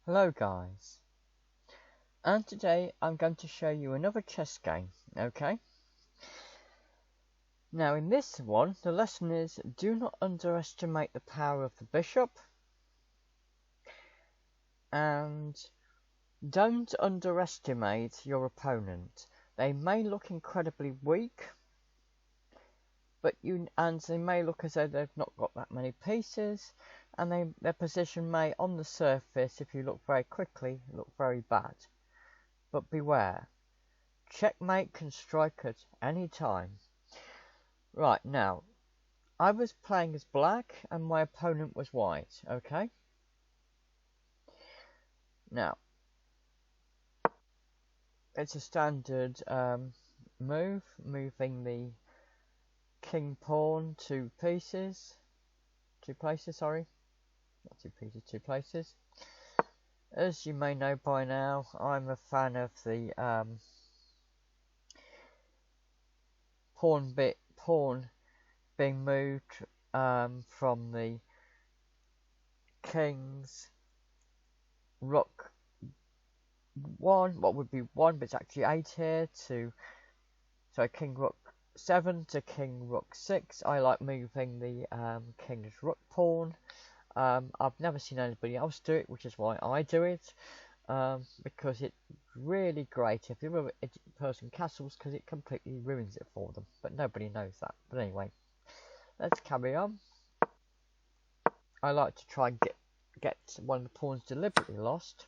Hello guys, and today I'm going to show you another chess game, okay? Now in this one, the lesson is do not underestimate the power of the bishop, and don't underestimate your opponent. They may look incredibly weak, but they may look as though they've not got that many pieces, and their position may, on the surface, if you look very quickly, look very bad. But beware. Checkmate can strike at any time. Right, now, I was playing as black and my opponent was white, okay? Now, it's a standard move, moving the king pawn two places, sorry. Not two pieces, two places. As you may know by now, I'm a fan of the pawn being moved from the king's rook 1, what would be 1, but it's actually 8 here, to king rook 7 to king rook 6. I like moving the king's rook pawn. I've never seen anybody else do it, which is why I do it, because it's really great if the other person castles, because it completely ruins it for them, but nobody knows that. But anyway, let's carry on. I like to try and get one of the pawns deliberately lost.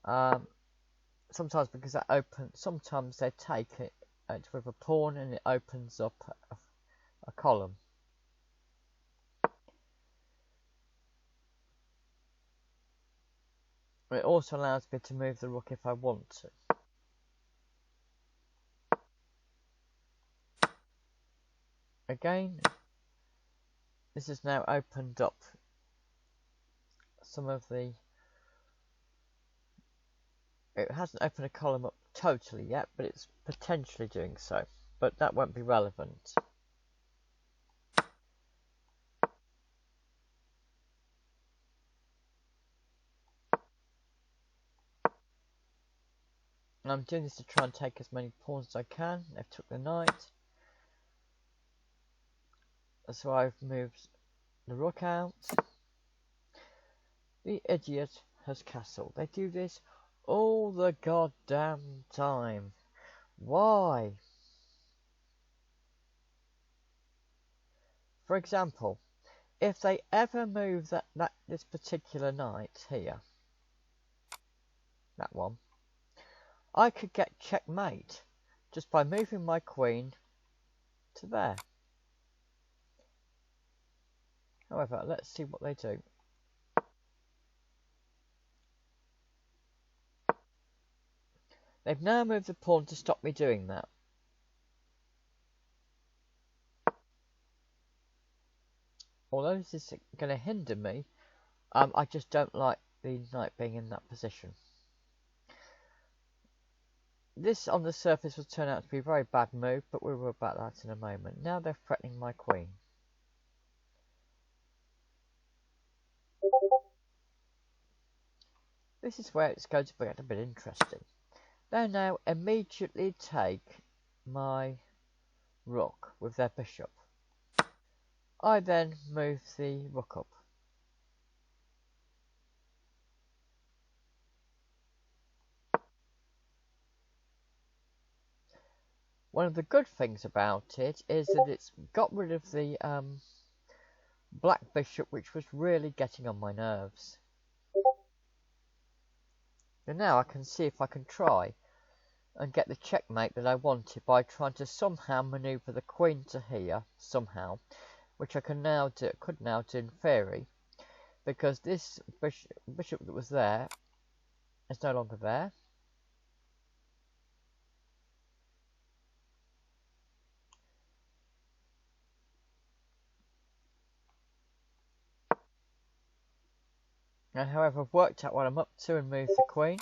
Sometimes because that sometimes they take it with a pawn and it opens up a column. It also allows me to move the rook if I want to. Again, this has now opened up some of the... It hasn't opened a column up totally yet, but it's potentially doing so. But that won't be relevant. And I'm doing this to try and take as many pawns as I can. They've took the knight. So I've moved the rook out. The idiot has castled. They do this all the goddamn time. Why? For example, if they ever move this particular knight here, that one, I could get checkmate just by moving my queen to there. However, let's see what they do. They've now moved the pawn to stop me doing that. Although this is going to hinder me, I just don't like the knight being in that position. This on the surface will turn out to be a very bad move, but we'll worry about that in a moment. Now they're threatening my queen. This is where it's going to get a bit interesting. They now immediately take my rook with their bishop. I then move the rook up. One of the good things about it is that it's got rid of the black bishop, which was really getting on my nerves. And now I can see if I can try and get the checkmate that I wanted by trying to somehow manoeuvre the queen to here, somehow, which I could now do in theory, because this bishop that was there is no longer there. And however, I've worked out what I'm up to and moved the queen,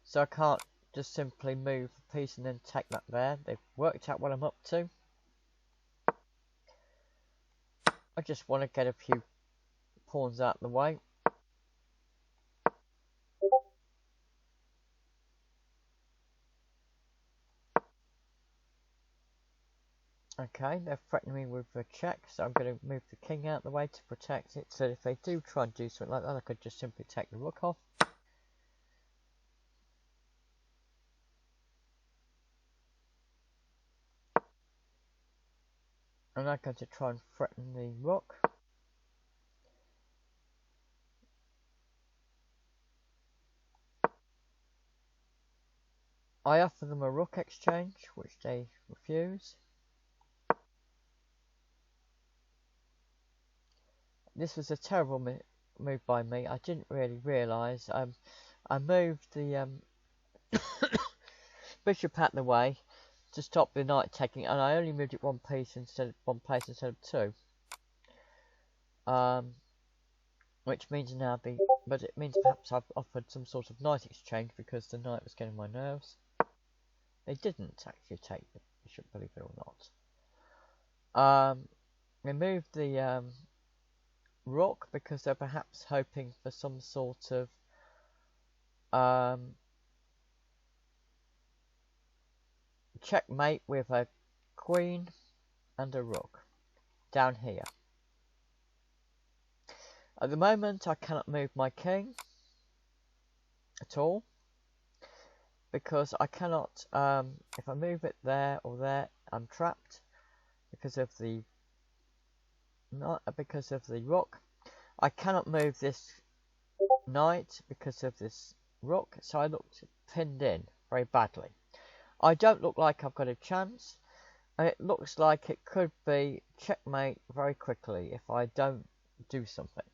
so I can't just simply move a piece and then take that there. They've worked out what I'm up to. I just want to get a few pawns out of the way. Okay, they're threatening me with a check, so I'm going to move the king out the way to protect it, so if they do try and do something like that, I could just simply take the rook off. And I'm going to try and threaten the rook. I offer them a rook exchange, which they refuse. This was a terrible move by me. I didn't really realise. I moved the bishop out the way to stop the knight taking, and I only moved it one place instead of two. Which means now but it means perhaps I've offered some sort of knight exchange because the knight was getting my nerves. They didn't actually take the bishop, believe it or not. They moved the rook because they're perhaps hoping for some sort of checkmate with a queen and a rook down here. At the moment I cannot move my king at all because I cannot, if I move it there or there, I'm trapped because of the rook. I cannot move this knight because of this rook, so I looked pinned in very badly. I don't look like I've got a chance, and it looks like it could be checkmate very quickly if I don't do something.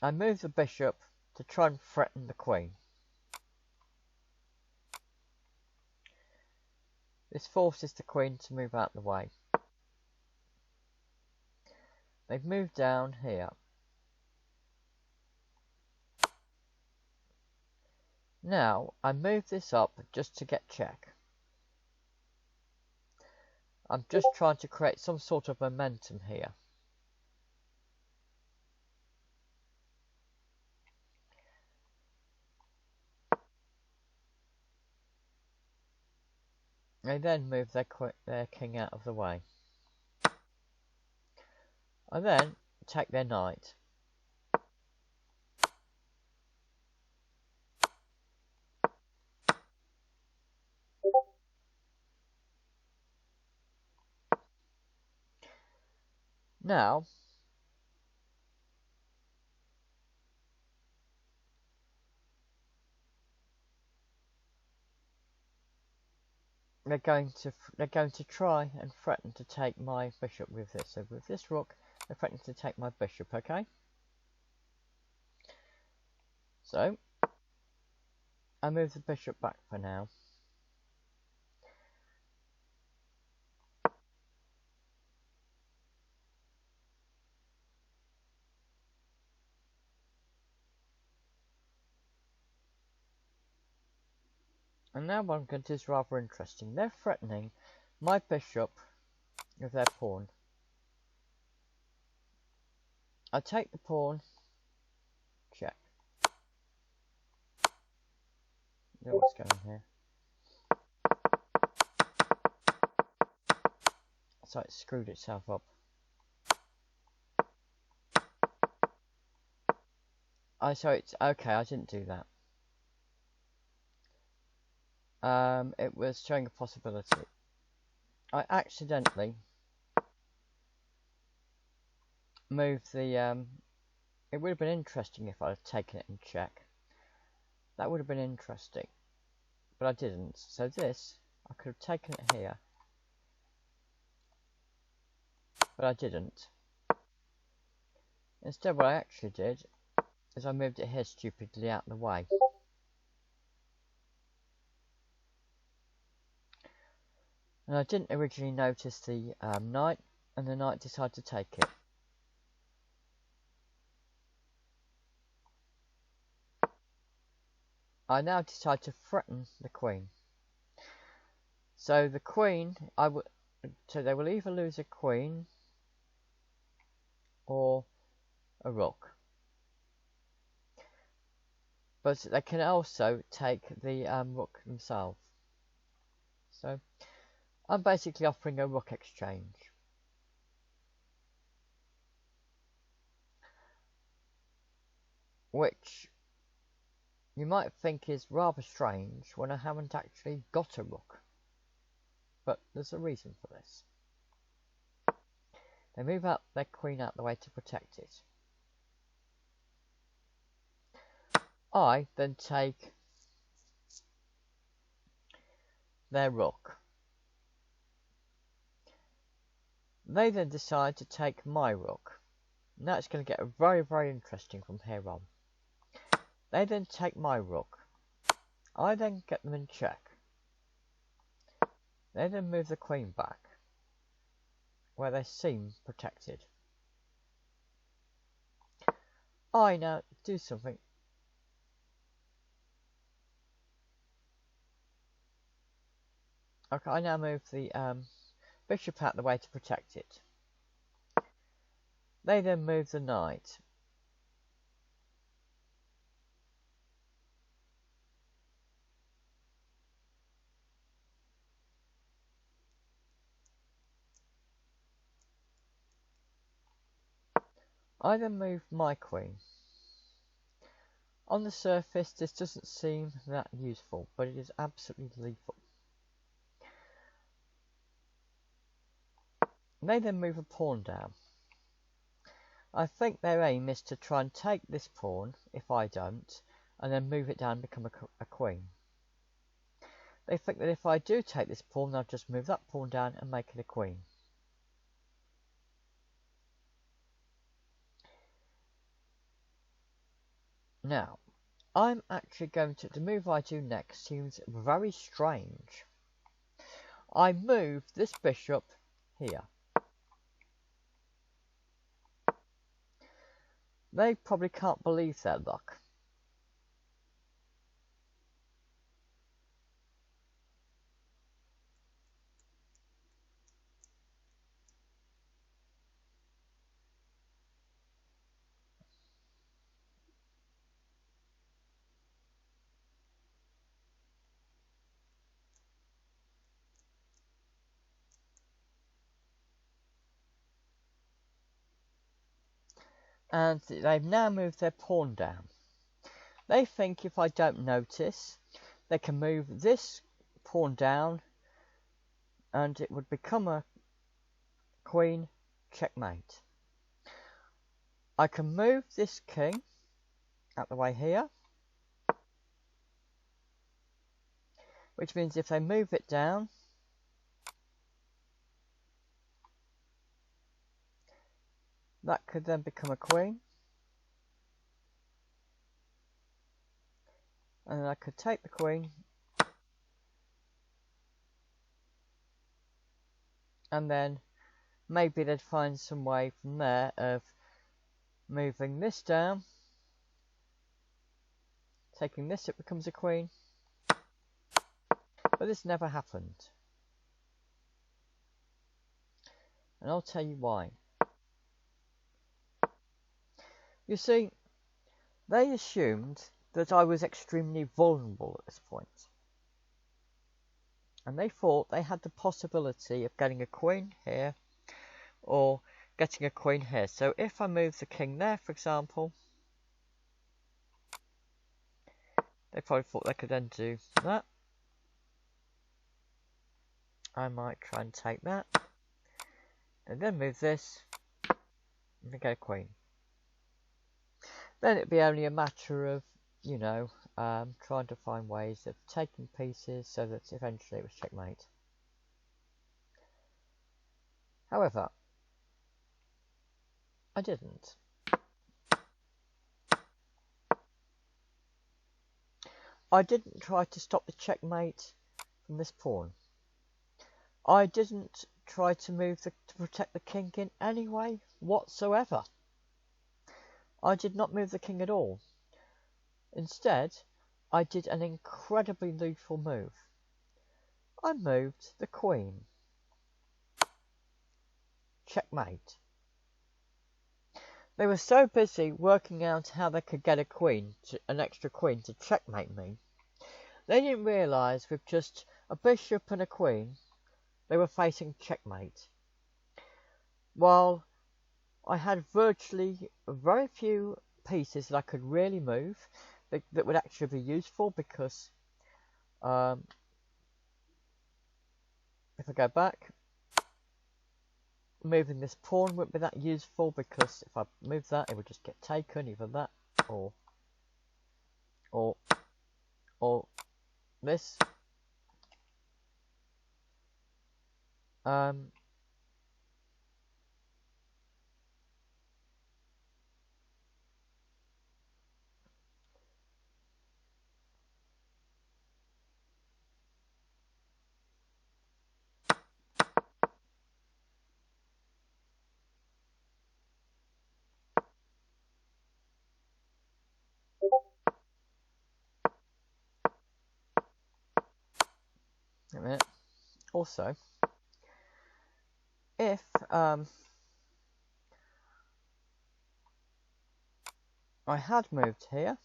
I move the bishop to try and threaten the queen. This forces the queen to move out the way. They've moved down here. Now, I move this up just to get check. I'm just trying to create some sort of momentum here. They then move their king out of the way. I then take their knight. Now, they're going to try and threaten to take my bishop with this. So with this rook, they're threatening to take my bishop, okay? So, I move the bishop back for now. And now what I'm going to do is rather interesting. They're threatening my bishop with their pawn. I take the pawn, check. What's going on here? So it screwed itself up. So it's okay, I didn't do that. It was showing a possibility. I accidentally moved the it would have been interesting if I'd have taken it in check. That would have been interesting. But I didn't. So this, I could have taken it here. But I didn't. Instead what I actually did is I moved it here stupidly out of the way. And I didn't originally notice the knight, and the knight decided to take it. I now decide to threaten the queen. So the queen, so they will either lose a queen or a rook. but they can also take the rook themselves. So I'm basically offering a rook exchange. Which you might think is rather strange when I haven't actually got a rook. But there's a reason for this. They move out their queen out the way to protect it. I then take their rook. They then decide to take my rook. Now it's going to get very, very interesting from here on. They then take my rook. I then get them in check. They then move the queen back, where they seem protected. I now do something. Okay, I now move the bishop out the way to protect it. They then move the knight. I then move my queen. On the surface, this doesn't seem that useful, but it is absolutely lethal. They then move a pawn down. I think their aim is to try and take this pawn, if I don't, and then move it down and become a queen. They think that if I do take this pawn, they'll just move that pawn down and make it a queen. Now, I'm actually going to, the move I do next seems very strange. I move this bishop here. They probably can't believe their luck. And they've now moved their pawn down. They think if I don't notice, they can move this pawn down and it would become a queen. Checkmate. I can move this king out the way here, which means if they move it down, that could then become a queen. And then I could take the queen and then maybe they'd find some way from there of moving this down, taking this, it becomes a queen. But this never happened. And I'll tell you why. You see, they assumed that I was extremely vulnerable at this point. And they thought they had the possibility of getting a queen here or getting a queen here. So if I move the king there, for example, they probably thought they could then do that. I might try and take that. And then move this and get a queen. Then it'd be only a matter of, you know, trying to find ways of taking pieces so that eventually it was checkmate. However, I didn't. I didn't try to stop the checkmate from this pawn. I didn't try to move to protect the king in any way whatsoever. I did not move the king at all. Instead, I did an incredibly lethal move. I moved the queen. Checkmate. They were so busy working out how they could get an extra queen to checkmate me, they didn't realise with just a bishop and a queen, they were facing checkmate. While I had virtually very few pieces that I could really move that would actually be useful, because if I go back, moving this pawn wouldn't be that useful, because if I move that, it would just get taken, either that or this. A minute. Also, if I had moved here,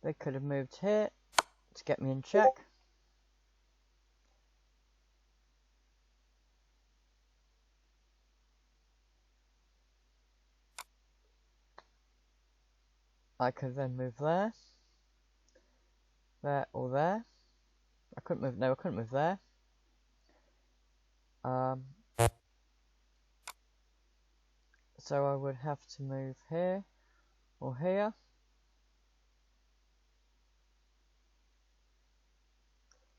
they could have moved here to get me in check. I could then move there, or there. I couldn't move. No, I couldn't move there. So I would have to move here or here.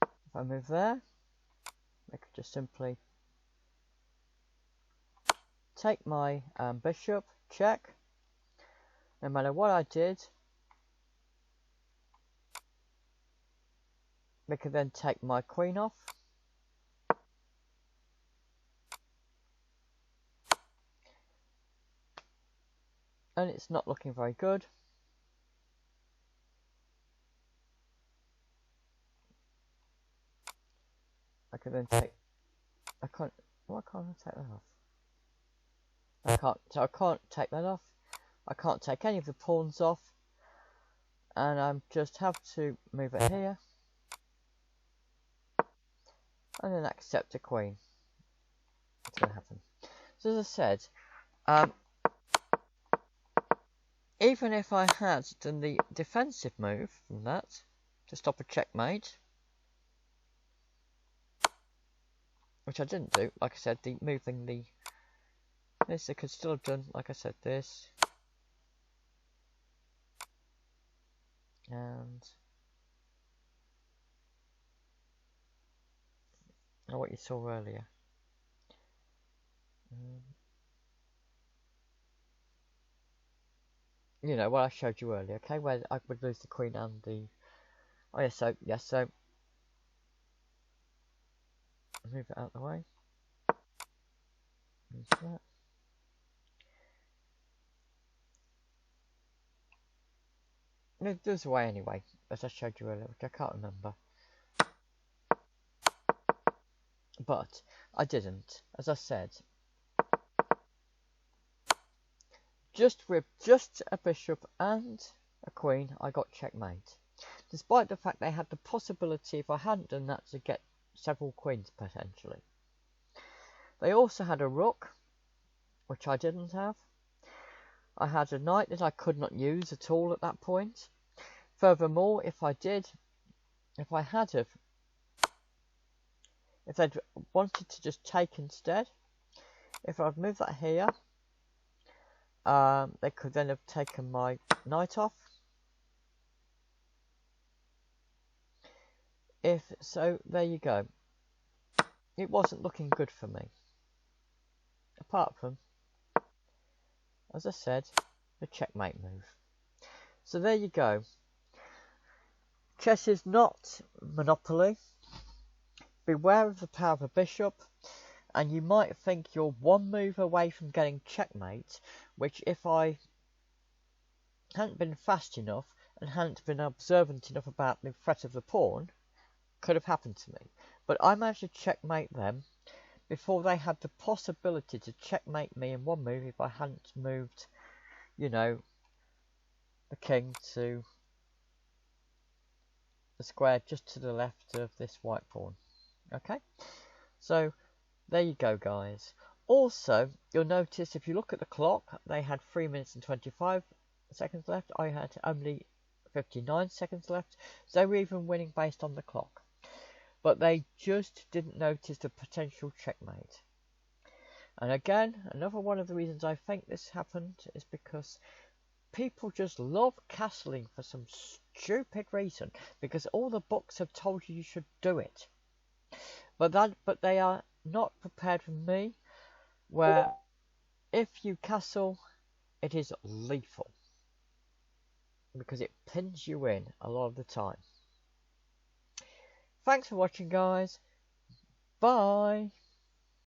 If I move there, I could just simply take my bishop, check. No matter what I did, they could then take my queen off. And it's not looking very good. I could then take... I can't... Why can't I take that off? I can't... So I can't take that off. I can't take any of the pawns off. And I just have to move it here. And then accept a queen. What's going to happen? So as I said, even if I had done the defensive move from that to stop a checkmate, which I didn't do, like I said, moving this, I could still have done, like I said, this, and what you saw earlier. You know, what I showed you earlier, okay, where I would lose the queen and the... Oh, so move it out of the way. Use that. There's a way anyway, as I showed you earlier, which I can't remember. But I didn't, as I said. Just with just a bishop and a queen, I got checkmate. Despite the fact they had the possibility, if I hadn't done that, to get several queens potentially. They also had a rook, which I didn't have. I had a knight that I could not use at all at that point. Furthermore, if they'd wanted to just take instead, if I'd moved that here, they could then have taken my knight off. So, there you go. It wasn't looking good for me. Apart from, as I said, the checkmate move. So there you go. Chess is not Monopoly. Beware of the power of a bishop, and you might think you're one move away from getting checkmate, which if I hadn't been fast enough and hadn't been observant enough about the threat of the pawn, could have happened to me. But I managed to checkmate them before they had the possibility to checkmate me in one move if I hadn't moved, you know, the king to the square just to the left of this white pawn. Okay, so there you go, guys. Also, you'll notice if you look at the clock, they had 3 minutes and 25 seconds left. I had only 59 seconds left, so they were even winning based on the clock. But they just didn't notice the potential checkmate. And again, another one of the reasons I think this happened is because people just love castling for some stupid reason, because all the books have told you should do it. But they are not prepared for me, where if you castle, it is lethal, because it pins you in a lot of the time. Thanks for watching, guys. Bye.